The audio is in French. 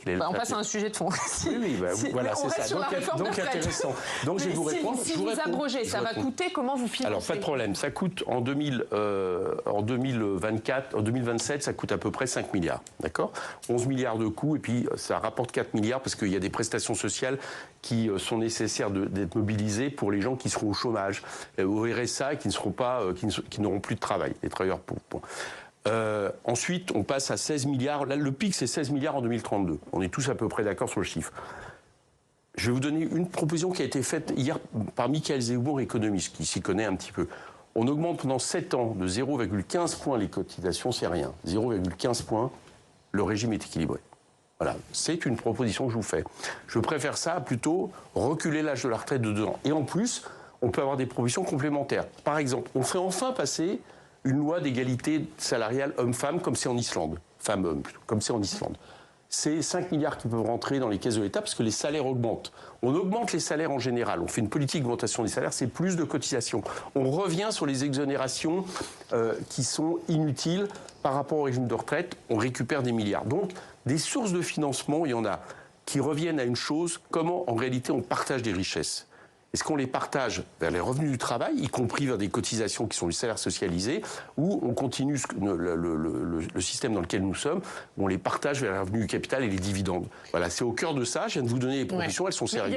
On passe à un sujet de fond. Oui, voilà, c'est ça. Donc intéressant. Donc je vais vous répondre. Si vous abrogez, ça va coûter, comment vous financez? Alors pas de problème, ça coûte en 2024, en 2027, ça coûte à peu près 5 milliards, d'accord? 11 milliards de coûts, et puis ça rapporte 4 milliards parce qu'il y a des prestations sociales qui sont nécessaires d'être mobilisées pour les gens qui seront au chômage, au RSA, et qui n'auront plus de travail, les travailleurs pauvres. Ensuite, on passe à 16 milliards. Là, le pic, c'est 16 milliards en 2032. On est tous à peu près d'accord sur le chiffre. Je vais vous donner une proposition qui a été faite hier par Michael Zemmour, économiste, qui s'y connaît un petit peu. On augmente pendant 7 ans de 0,15 points les cotisations, c'est rien. 0,15 points, le régime est équilibré. Voilà, c'est une proposition que je vous fais. Je préfère ça à plutôt reculer l'âge de la retraite de 2 ans. Et en plus, on peut avoir des propositions complémentaires. Par exemple, on ferait enfin passer une loi d'égalité salariale homme-femme, comme c'est en Islande. Femme-homme, comme c'est en Islande. C'est 5 milliards qui peuvent rentrer dans les caisses de l'État parce que les salaires augmentent. On augmente les salaires en général. On fait une politique d'augmentation des salaires, c'est plus de cotisations. On revient sur les exonérations qui sont inutiles par rapport au régime de retraite. On récupère des milliards. Donc, des sources de financement, il y en a qui reviennent à une chose, comment en réalité on partage des richesses. Est-ce qu'on les partage vers les revenus du travail, y compris vers des cotisations qui sont du salaire socialisé, ou on continue le système dans lequel nous sommes, où on les partage vers les revenus du capital et les dividendes? Voilà, c'est au cœur de ça. Je viens de vous donner les propositions, elles sont sérieuses.